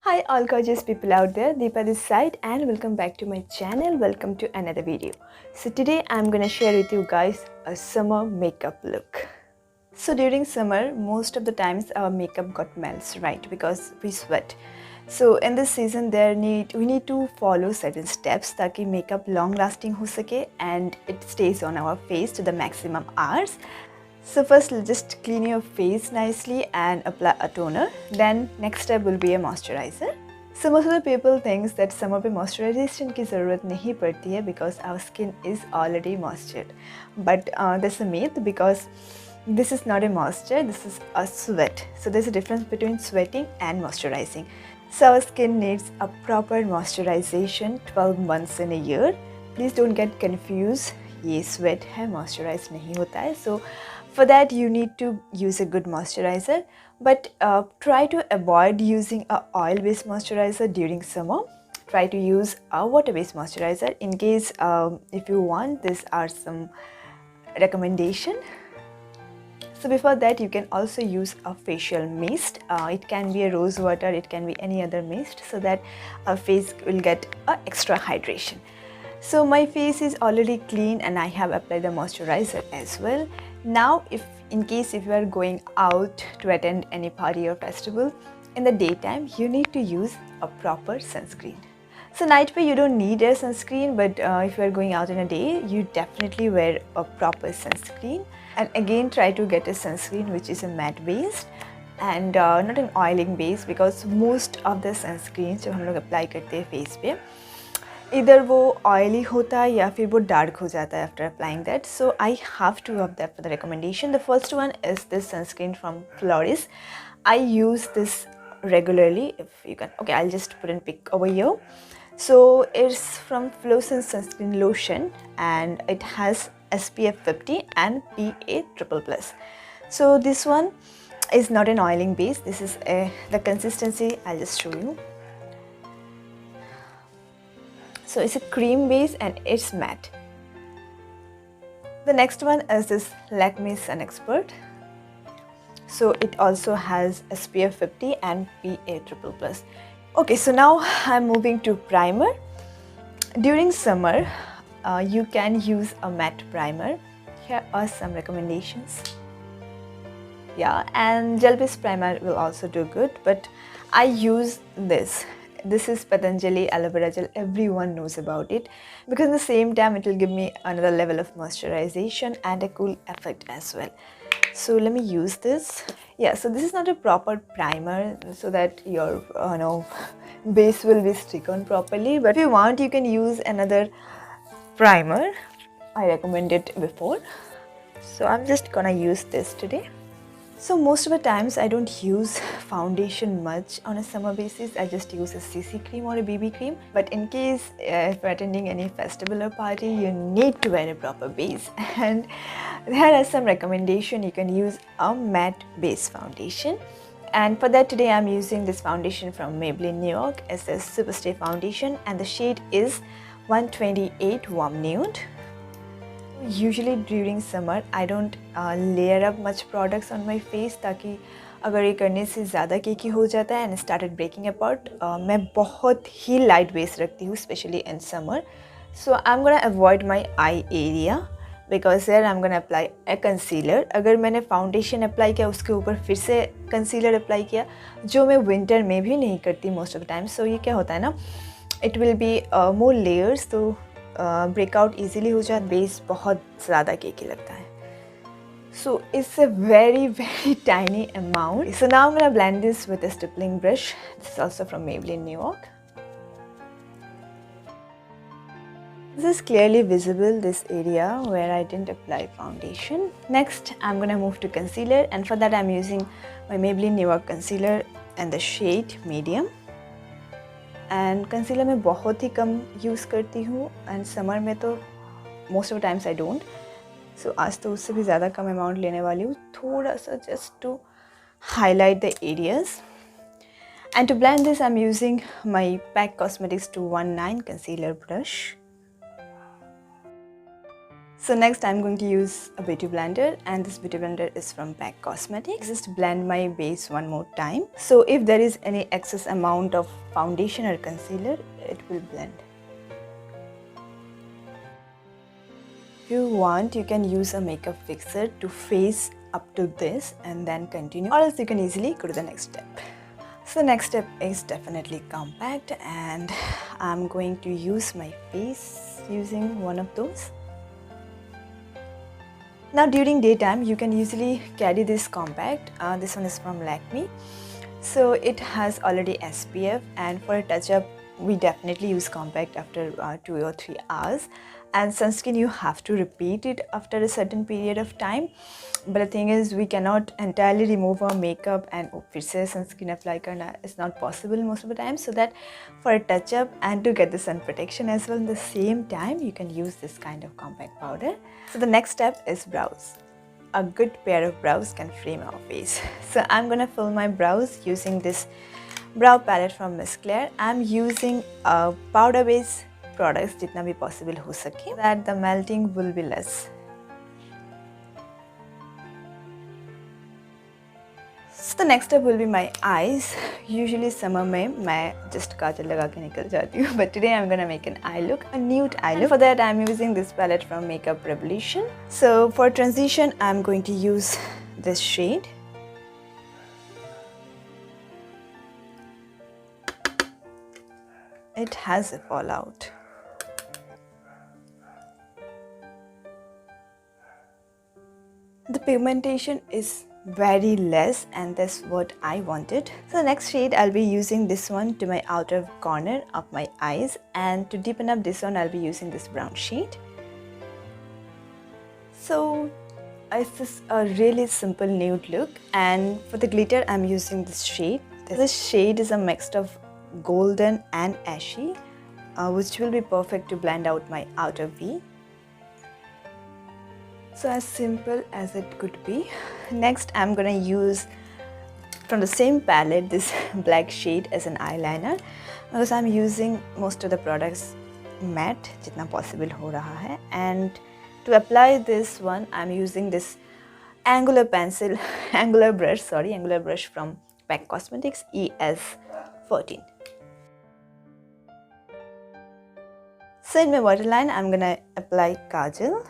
Hi all gorgeous people out there, Deepa this side and welcome back to my channel. Welcome to another video. So today I'm gonna share with you guys a summer makeup look. So during summer, most of the times our makeup got melts, right? Because we sweat. So in this season we need to follow certain steps ताकि makeup long lasting हो सके and it stays on our face to the maximum hours. So first just clean your face nicely and apply a toner. Then next step will be a moisturizer. So most of the people thinks that summer पे moisturization की ज़रूरत नहीं पड़ती है because our skin is already moistured. But that's a myth because this is not a moisture, this is a sweat. So there's a difference between sweating and moisturizing. So our skin needs a proper moisturization 12 months in a year. Please don't get confused. ये sweat है, moisturize नहीं होता है. So for that you need to use a good moisturizer, but try to avoid using a oil-based moisturizer during summer. Try to use a water-based moisturizer. In case if you want, these are some recommendation. So before that you can also use a facial mist. It can be a rose water, it can be any other mist, so that our face will get extra hydration. So my face is already clean and I have applied the moisturizer as well. Now in case you are going out to attend any party or festival in the daytime, you need to use a proper sunscreen. So night pe you don't need a sunscreen, but if you are going out in a day, you definitely wear a proper sunscreen. And again, try to get a sunscreen which is a matte based and not an oiling base, because most of the sunscreens जो हम लोग apply करते हैं face पे, either वो oily होता है या फिर वो dark हो जाता है after applying that. So I have two of them for the recommendation. The first one is this sunscreen from Floris. I use this regularly. If you can, okay, I'll just put in pic over here. So it's from Floris sunscreen lotion and it has SPF 50 and PA+++. So this one is not an oiling base. This is the consistency. I'll just show you. So it's a cream base and it's matte. The next one is this Lakme Sun Expert. So it also has SPF 50 and PA+++. Okay, so now I'm moving to primer. During summer, you can use a matte primer. Here are some recommendations. Yeah, and gel-based primer will also do good, but I use this. This is Patanjali aloe vera gel. Everyone knows about it because at the same time it will give me another level of moisturization and a cool effect as well. So let me use this. Yeah, so this is not a proper primer so that your base will be stick on properly, but if you want you can use another primer. I recommended it before, so I'm just gonna use this today. So most of the times I don't use foundation much on a summer basis. I just use a CC cream or a BB cream. But in case if you're attending any festival or party, you need to wear a proper base. And there are some recommendations. You can use a matte base foundation. And for that today I'm using this foundation from Maybelline New York. It's a Superstay foundation and the shade is 128 Warm Nude. Usually during summer I don't layer up much products on my face ताकि अगर ये करने से ज़्यादा केकी हो जाता है and started breaking apart. मैं बहुत ही light base रखती हूँ especially in summer. So I'm gonna avoid my eye area because there I'm gonna apply a concealer. अगर मैंने foundation apply किया उसके ऊपर फिर से concealer apply किया, जो मैं winter में भी नहीं करती most of the time. So ये क्या होता है ना, it will be more layers, तो breakout easily हो जाता, base बहुत ज़्यादा केकी लगता है. So it's a very tiny amount. So now I'm gonna blend this with a stippling brush. This is also from Maybelline New York. This is clearly visible, this area where I didn't apply foundation. Next I'm gonna move to concealer, and for that I'm using my Maybelline New York concealer and the shade medium. And concealer मैं बहुत ही कम use करती हूँ and summer में तो most of the times I don't. So आज तो उससे भी ज़्यादा कम amount लेने वाली हूँ, थोड़ा सा just to highlight the areas. And to blend this I'm using my PAC Cosmetics 219 concealer brush. So next I'm going to use a beauty blender, and this beauty blender is from MAC Cosmetics. Just blend my base one more time. So if there is any excess amount of foundation or concealer, it will blend. If you want, you can use a makeup fixer to face up to this and then continue, or else you can easily go to the next step. So next step is definitely compact, and I'm going to use my face using one of those. Now during daytime you can easily carry this compact. This one is from Lakme, so it has already SPF, and for a touch-up we definitely use compact after 2 or 3 hours, and sunscreen you have to repeat it after a certain period of time. But the thing is, we cannot entirely remove our makeup and फिर से sunscreen apply करना, it's not possible most of the time. So that for a touch-up and to get the sun protection as well in the same time, you can use this kind of compact powder. So the next step is brows. A good pair of brows can frame our face. So I'm gonna fill my brows using this brow palette from Miss Claire. I'm using a powder base products जितना भी possible हो सके, that the melting will be less. So the next step will be my eyes. Usually summer में मैं just काजल लगा के निकल जाती हूँ, but today I'm gonna make an eye look, a nude eye look. For that I'm using this palette from Makeup Revolution. So for transition I'm going to use this shade. It has a fallout. The pigmentation is very less, and that's what I wanted. So the next shade I'll be using this one to my outer corner of my eyes, and to deepen up this one I'll be using this brown shade. So it's just a really simple nude look, and for the glitter I'm using this shade. This shade is a mix of golden and ashy, which will be perfect to blend out my outer V. So as simple as it could be. Next I'm gonna use from the same palette this black shade as an eyeliner, because I'm using most of the products matte जितना possible हो रहा है. And to apply this one I'm using this angular brush from MAC Cosmetics ES14. So in my waterline I'm gonna apply kajal.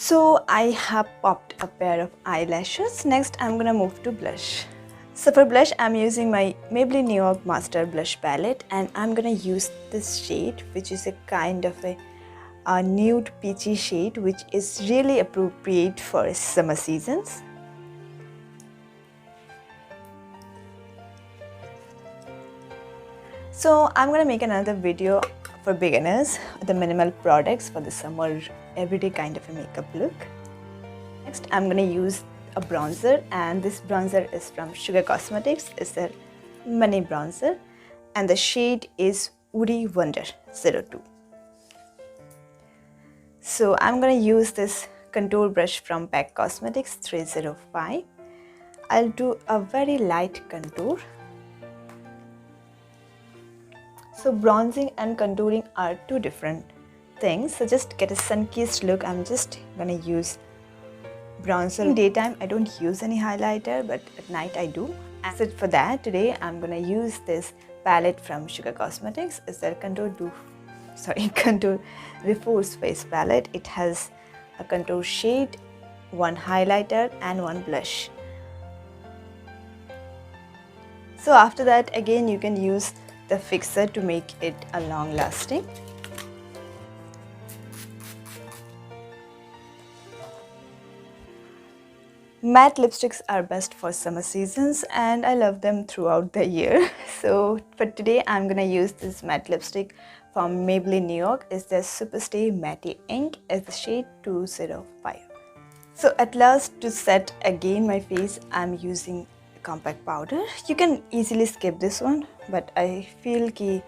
So I have popped a pair of eyelashes. Next I'm gonna move to blush. So for blush I'm using my Maybelline New York Master Blush Palette, and I'm gonna use this shade, which is a kind of a nude peachy shade, which is really appropriate for summer seasons. So I'm gonna make another video for beginners, the minimal products for the summer everyday kind of a makeup look. Next I'm gonna use a bronzer, and this bronzer is from Sugar Cosmetics. It's their Money bronzer, and the shade is Woody Wonder 02. So I'm gonna use this contour brush from MAC Cosmetics 305. I'll do a very light contour. So bronzing and contouring are two different things. So just get a sun-kissed look, I'm just gonna use bronzer. In daytime I don't use any highlighter, but at night I do. And so for that today I'm gonna use this palette from Sugar Cosmetics. It's their Contour Reforce Face palette. It has a contour shade, one highlighter and one blush. So after that again you can use the fixer to make it a long lasting. Matte lipsticks are best for summer seasons, and I love them throughout the year. So for today I'm gonna use this matte lipstick from Maybelline New York. It's the Superstay Matte Ink. It's the shade 205. So at last, to set again my face, I'm using compact powder. You can easily skip this one, but I feel कि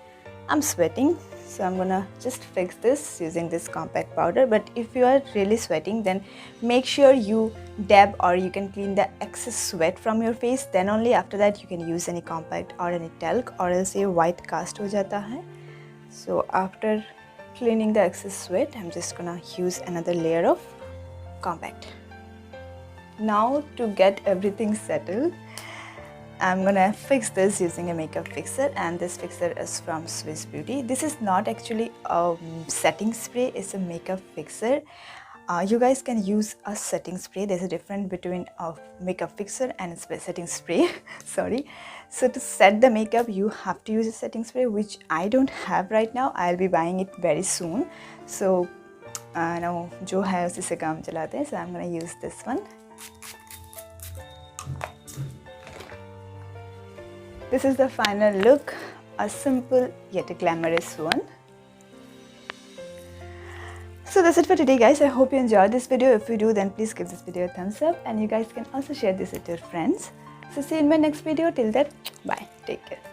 I'm sweating, So I'm gonna just fix this using this compact powder. But if you are really sweating, then make sure you dab or you can clean the excess sweat from your face. Then only after that you can use any compact or any talc, or else ये white cast हो जाता है. So after cleaning the excess sweat, I'm just gonna use another layer of compact. Now to get everything settled, I'm gonna fix this using a makeup fixer, and this fixer is from Swiss Beauty. This is not actually a setting spray, it's a makeup fixer. You guys can use a setting spray. There's a difference between a makeup fixer and a setting spray. Sorry. So to set the makeup, you have to use a setting spray, which I don't have right now. I'll be buying it very soon. So now जो है उसी से काम चलाते हैं. So I'm gonna use this one. This is the final look, a simple yet a glamorous one. So that's it for today, guys. I hope you enjoyed this video. If you do, then please give this video a thumbs up, and you guys can also share this with your friends. So see you in my next video. Till then, bye. Take care.